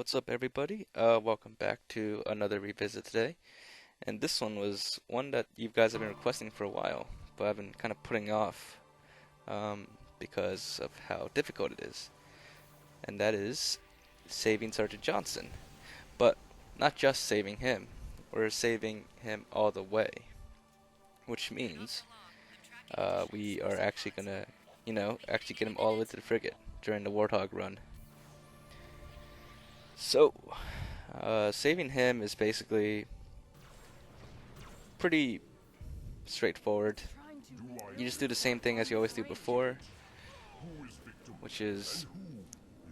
What's up, everybody? Welcome back to another revisit today. And this one was one that you guys have been requesting for a while, but I've been kind of putting off because of how difficult it is. And that is saving Sergeant Johnson. But not just saving him, we're saving him all the way. Which means we are actually gonna, actually get him all the way to the frigate during the Warthog run. So, saving him is basically pretty straightforward. You just do the same thing as you always do before, which is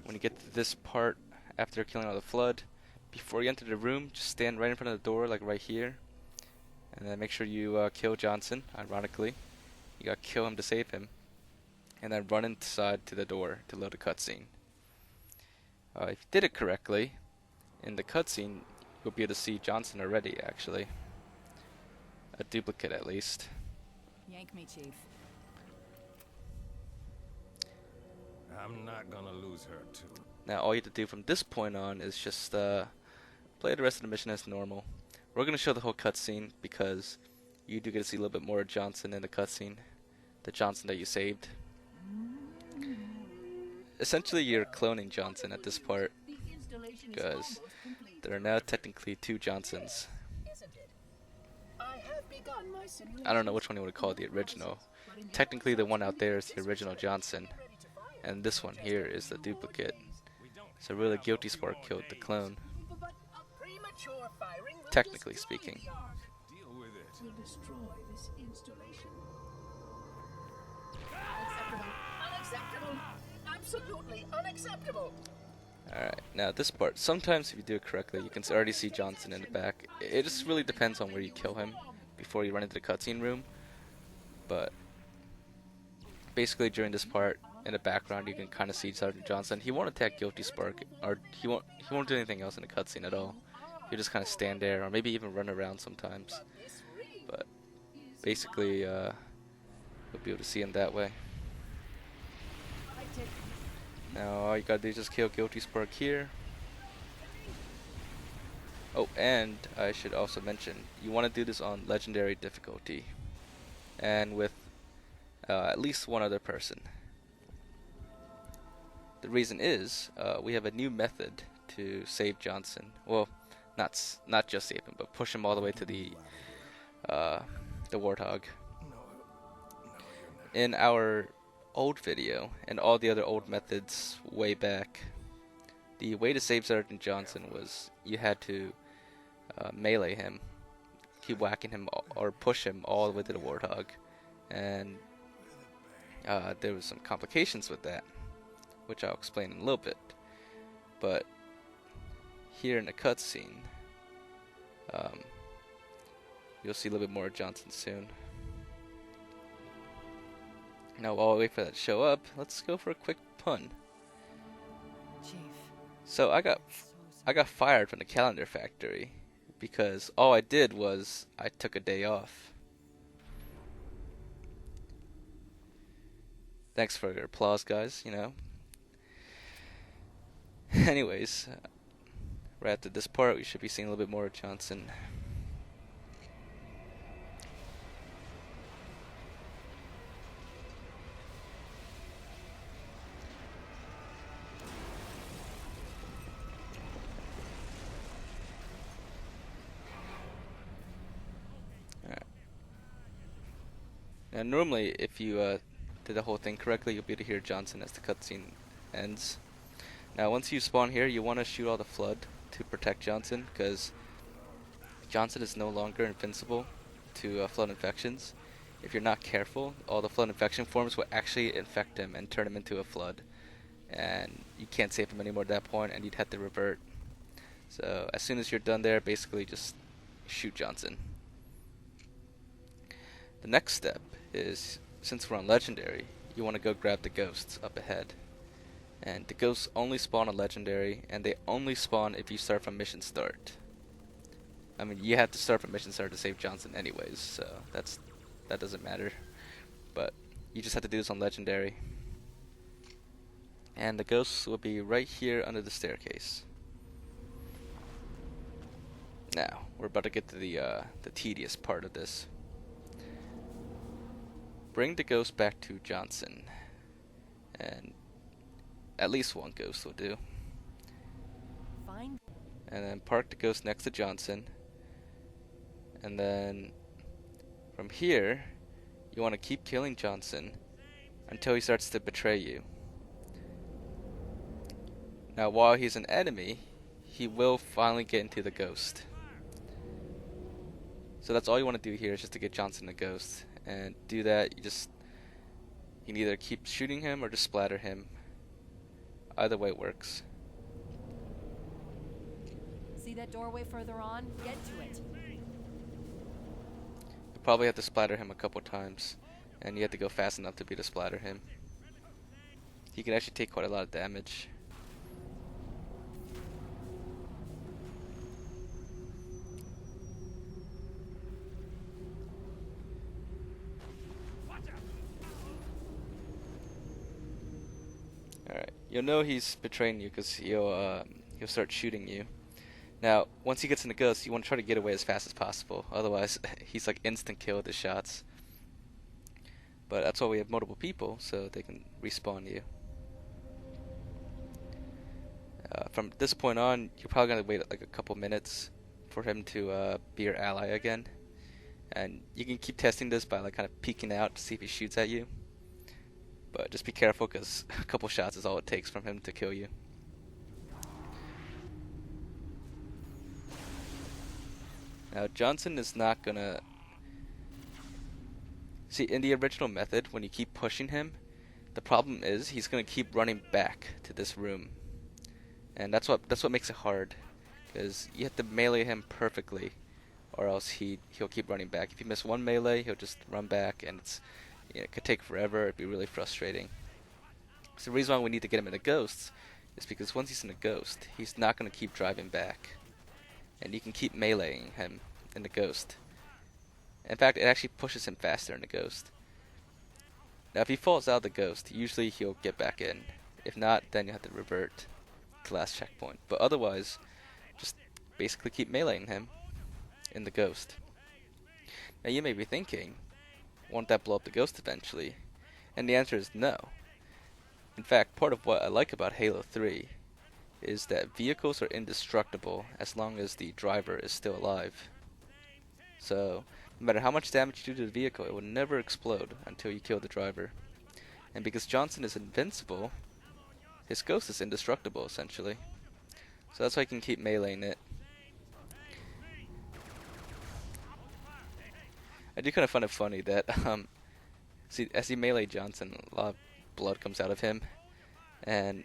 when you get to this part after killing all the flood, before you enter the room, just stand right in front of the door, like right here, and then make sure you kill Johnson. Ironically, you gotta kill him to save him, and then run inside to the door to load a cutscene. If you did it correctly, in the cutscene, you'll be able to see Johnson already, actually. A duplicate, at least. Yank me, Chief. I'm not gonna lose her, too. Now, all you have to do from this point on is just play the rest of the mission as normal. We're going to show the whole cutscene because you do get to see a little bit more of Johnson in the cutscene. The Johnson that you saved. Essentially, you're cloning Johnson at this part, because there are now technically two Johnsons. I don't know which one you would call the original. Technically, the one out there is the original Johnson, and this one here is the duplicate. So really, Guilty Spark killed the clone. Technically speaking. Deal with it. Will destroy this installation. Unacceptable! Unacceptable! Absolutely unacceptable! Alright, now this part, sometimes if you do it correctly, you can already see Johnson in the back. It just really depends on where you kill him before you run into the cutscene room. But basically during this part, in the background, you can kind of see Sergeant Johnson. He won't attack Guilty Spark, or he won't do anything else in the cutscene at all. He'll just kind of stand there, or maybe even run around sometimes. But basically, you'll be able to see him that way. Now all you gotta do is just kill Guilty Spark here. Oh, and I should also mention, you want to do this on Legendary difficulty, and with at least one other person. The reason is, we have a new method to save Johnson. Well, not just save him, but push him all the way to the Warthog. In our old video, and all the other old methods way back, the way to save Sergeant Johnson was you had to melee him, keep whacking him, or push him all the way to the Warthog. And there was some complications with that, which I'll explain in a little bit. But here in the cutscene, you'll see a little bit more of Johnson soon. Now while we wait for that to show up, let's go for a quick pun. Chief. So I got fired from the calendar factory because all I did was I took a day off. Thanks for your applause, guys, Anyways, right after this part, we should be seeing a little bit more of Johnson. Alright. Now, normally, if you did the whole thing correctly, you'll be able to hear Johnson as the cutscene ends. Now, once you spawn here, you want to shoot all the flood to protect Johnson, because Johnson is no longer invincible to flood infections. If you're not careful, all the flood infection forms will actually infect him and turn him into a flood, and you can't save him anymore at that point, and you'd have to revert. So as soon as you're done there, basically just shoot Johnson. The next step is, since we're on Legendary, you want to go grab the ghosts up ahead. And the ghosts only spawn on Legendary, and they only spawn if you start from mission start. I mean, you have to start from mission start to save Johnson anyways, so that doesn't matter. But you just have to do this on Legendary. And the ghosts will be right here under the staircase. Now, we're about to get to the tedious part of this. Bring the ghost back to Johnson. And at least one ghost will do. Find. And then park the ghost next to Johnson. And then from here, you want to keep killing Johnson until he starts to betray you. Now, while he's an enemy, he will finally get into the ghost. So that's all you want to do here is just to get Johnson the ghost. And do that, you can either keep shooting him or just splatter him. Either way works. See that doorway further on? Get to it. You probably have to splatter him a couple times. And you have to go fast enough to be able to splatter him. He can actually take quite a lot of damage. Alright, you'll know he's betraying you because he'll start shooting you. Now, once he gets in the ghost, you want to try to get away as fast as possible. Otherwise, he's like instant kill with his shots. But that's why we have multiple people, so they can respawn you. From this point on, you're probably going to wait like a couple minutes for him to be your ally again. And you can keep testing this by like kind of peeking out to see if he shoots at you. But just be careful because a couple shots is all it takes from him to kill you. Now Johnson is not gonna... See, in the original method, when you keep pushing him, the problem is he's gonna keep running back to this room. And that's what makes it hard. Because you have to melee him perfectly, or else he'll keep running back. If you miss one melee, he'll just run back, and it could take forever. It'd be really frustrating. So the reason why we need to get him in the ghosts is because once he's in the ghost, he's not going to keep driving back. And you can keep meleeing him in the ghost. In fact, it actually pushes him faster in the ghost. Now if he falls out of the ghost, usually he'll get back in. If not, then you have to revert to last checkpoint. But otherwise, just basically keep meleeing him in the ghost. Now you may be thinking, won't that blow up the ghost eventually? And the answer is no. In fact, part of what I like about Halo 3 is that vehicles are indestructible as long as the driver is still alive. So, no matter how much damage you do to the vehicle, it will never explode until you kill the driver. And because Johnson is invincible, his ghost is indestructible essentially. So that's why you can keep meleeing it. I do kind of find it funny that, see, as you melee Johnson, a lot of blood comes out of him, and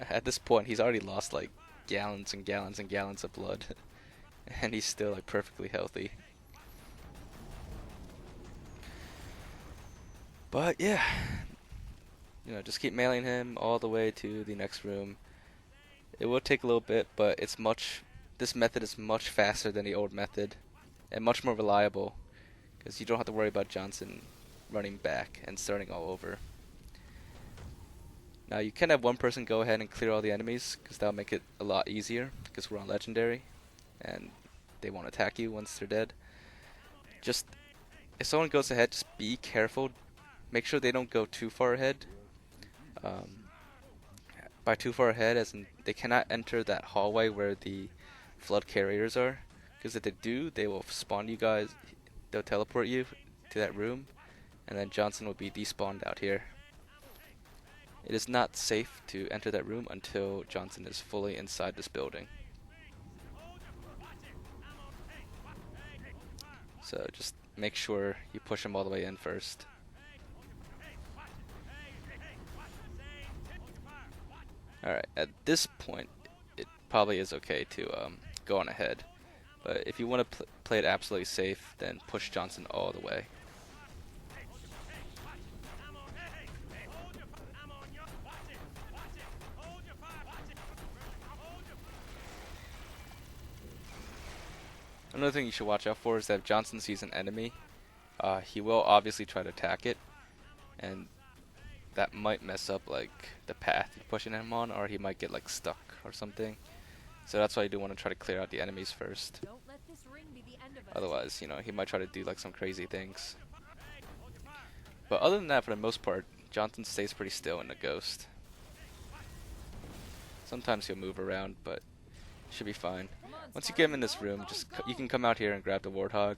at this point, he's already lost like gallons and gallons and gallons of blood, and he's still like perfectly healthy. But yeah, just keep meleeing him all the way to the next room. It will take a little bit, but this method is much faster than the old method, and much more reliable. Because you don't have to worry about Johnson running back and starting all over. Now you can have one person go ahead and clear all the enemies, because that'll make it a lot easier, because we're on Legendary, and they won't attack you once they're dead. Just, if someone goes ahead, just be careful. Make sure they don't go too far ahead. By too far ahead, as in they cannot enter that hallway where the flood carriers are, because if they do, they will spawn you guys. They'll teleport you to that room, and then Johnson will be despawned out here. It is not safe to enter that room until Johnson is fully inside this building. So just make sure you push him all the way in first. Alright, at this point, it probably is okay to go on ahead. But if you want to play it absolutely safe, then push Johnson all the way. Another thing you should watch out for is that if Johnson sees an enemy, he will obviously try to attack it, and that might mess up like the path you're pushing him on, or he might get like stuck or something. So that's why you do want to try to clear out the enemies first. Don't let this ring be the end of us. Otherwise, you know, he might try to do like some crazy things. But other than that, for the most part, Johnson stays pretty still in the Ghost. Sometimes he'll move around, but should be fine. Once you get him in this room, you can come out here and grab the Warthog.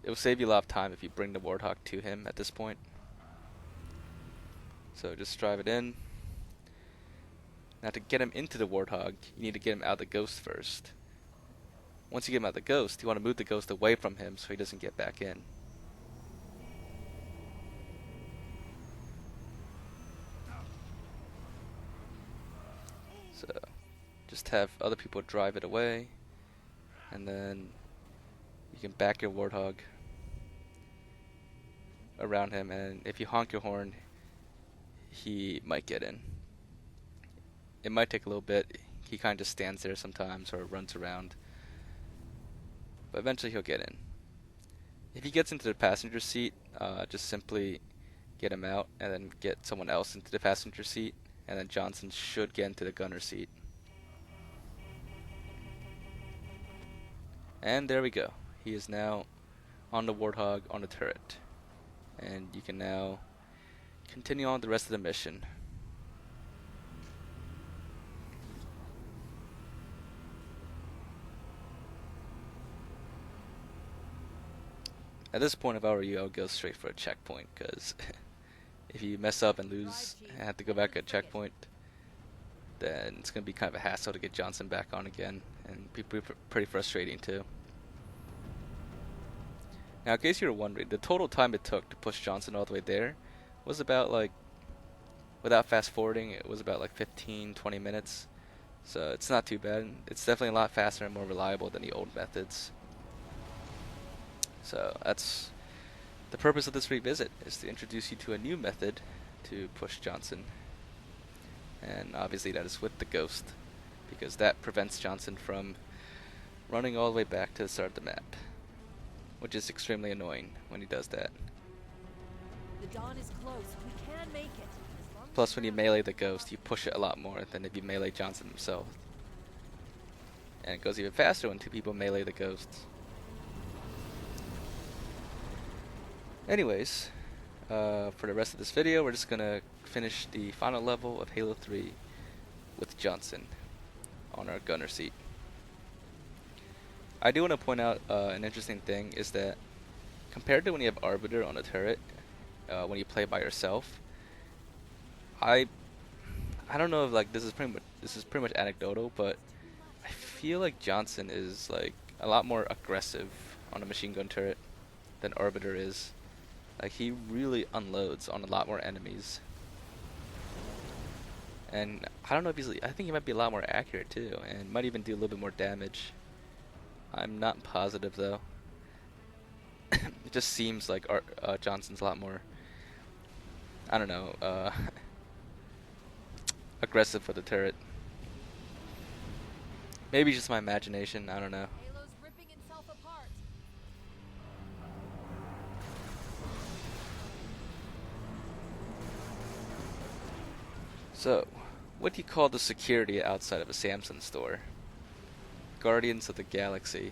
It will save you a lot of time if you bring the Warthog to him at this point. So just drive it in. Now to get him into the Warthog, you need to get him out of the Ghost first. Once you get him out of the Ghost, you want to move the Ghost away from him so he doesn't get back in. So just have other people drive it away, and then you can back your Warthog around him, and if you honk your horn, he might get in. It might take a little bit. He kind of just stands there sometimes or runs around, but eventually he'll get in. If he gets into the passenger seat, just simply get him out and then get someone else into the passenger seat, and then Johnson should get into the gunner seat. And there we go. He is now on the Warthog on the turret. And you can now continue on with the rest of the mission. At this point, if I were you, I would go straight for a checkpoint, because if you mess up and lose and have to go back at checkpoint, then it's going to be kind of a hassle to get Johnson back on again, and be pretty frustrating too. Now, in case you were wondering, the total time it took to push Johnson all the way there was about, like, without fast forwarding, it was about like 15-20 minutes. So it's not too bad. It's definitely a lot faster and more reliable than the old methods. So that's the purpose of this revisit, is to introduce you to a new method to push Johnson. And obviously that is with the Ghost, because that prevents Johnson from running all the way back to the start of the map, which is extremely annoying when he does that. The dawn is close. We can make it. Plus, when you melee the Ghost, you push it a lot more than if you melee Johnson himself. And it goes even faster when two people melee the Ghosts. Anyways, for the rest of this video, we're just gonna finish the final level of Halo 3 with Johnson on our gunner seat. I do want to point out an interesting thing is that compared to when you have Arbiter on a turret, when you play by yourself, I don't know if like this is pretty much anecdotal, but I feel like Johnson is like a lot more aggressive on a machine gun turret than Arbiter is. Like, he really unloads on a lot more enemies. And I don't know if I think he might be a lot more accurate too, and might even do a little bit more damage. I'm not positive though. It just seems like Johnson's a lot more, I don't know, aggressive for the turret. Maybe just my imagination, I don't know. Halo's ripping itself apart. So, what do you call the security outside of a Samsung store? Guardians of the Galaxy.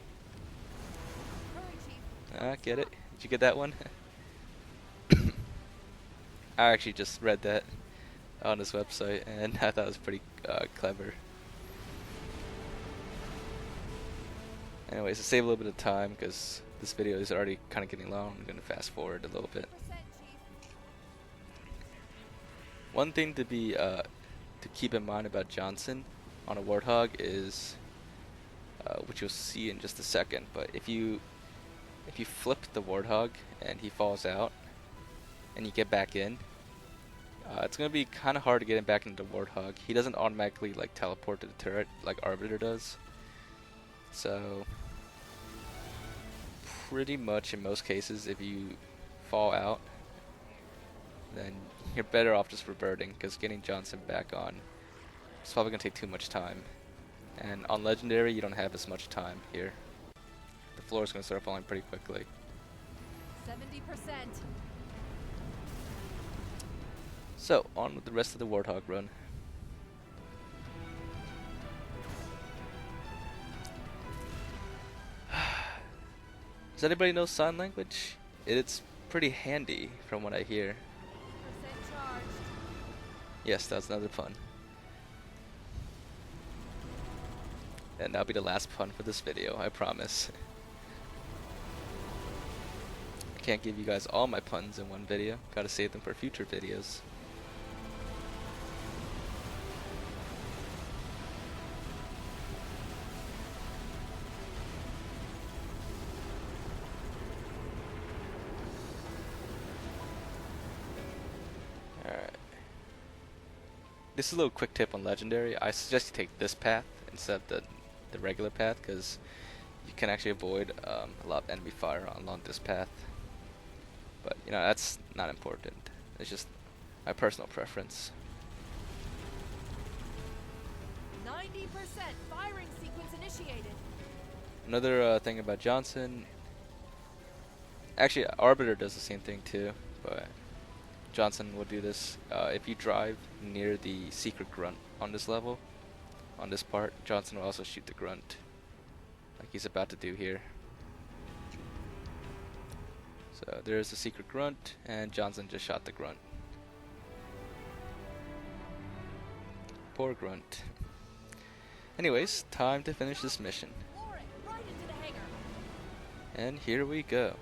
Hurry, Chief. Get it? Did you get that one? I actually just read that on this website, and I thought it was pretty clever. Anyways, to save a little bit of time, because this video is already kind of getting long, I'm going to fast forward a little bit. 100%, Chief. One thing to keep in mind about Johnson on a Warthog is, which you'll see in just a second, but if you flip the Warthog and he falls out and you get back in, it's going to be kind of hard to get him back into the Warthog. He doesn't automatically like teleport to the turret like Arbiter does. So pretty much in most cases, if you fall out, then you're better off just reverting, because getting Johnson back on is probably going to take too much time. And on Legendary, you don't have as much time here. The floor is going to start falling pretty quickly. 70%. So, on with the rest of the Warthog run. Does anybody know sign language? It's pretty handy from what I hear. Percent charged. Yes, that's another pun. And that'll be the last pun for this video, I promise. I can't give you guys all my puns in one video. Gotta save them for future videos. Alright. This is a little quick tip on Legendary. I suggest you take this path instead of the regular path, because you can actually avoid a lot of enemy fire along this path. But, you know, that's not important. It's just my personal preference. 90% firing sequence initiated. Another thing about Johnson, actually Arbiter does the same thing too, but Johnson will do this. If you drive near the secret grunt on this level, on this part, Johnson will also shoot the grunt, like he's about to do here. So there's the secret grunt, and Johnson just shot the grunt. Poor grunt. Anyways, time to finish this mission. Floor it, right into the hangar. And here we go.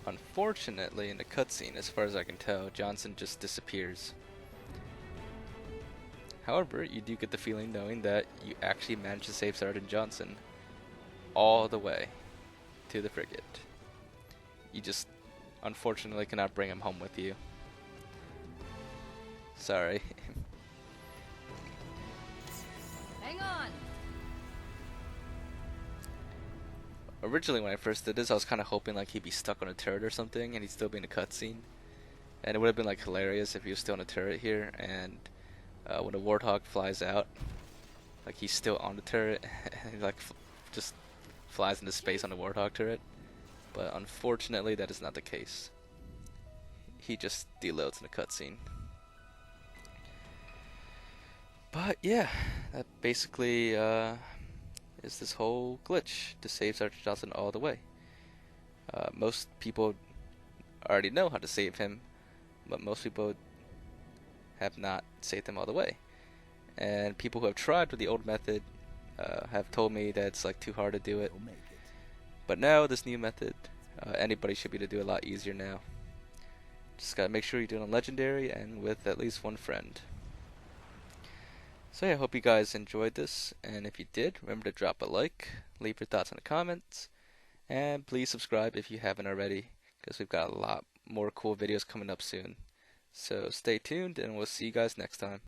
Unfortunately, in the cutscene, as far as I can tell, Johnson just disappears. However, you do get the feeling knowing that you actually managed to save Sergeant Johnson all the way to the frigate. You just unfortunately cannot bring him home with you. Sorry. Hang on. Originally, when I first did this, I was kind of hoping like he'd be stuck on a turret or something, and he'd still be in a cutscene. And it would have been like hilarious if he was still on a turret here, and when the Warthog flies out, like he's still on the turret, and he like just flies into space on the Warthog turret. But unfortunately, that is not the case. He just deloads in the cutscene. But yeah, that basically is this whole glitch to save Sergeant Johnson all the way. Most people already know how to save him, but most people have not saved him all the way. And people who have tried with the old method have told me that it's like too hard to do it. But now this new method, anybody should be able to do a lot easier now. Just gotta make sure you do it on Legendary and with at least one friend. So yeah, I hope you guys enjoyed this, and if you did, remember to drop a like, leave your thoughts in the comments, and please subscribe if you haven't already, because we've got a lot more cool videos coming up soon. So stay tuned, and we'll see you guys next time.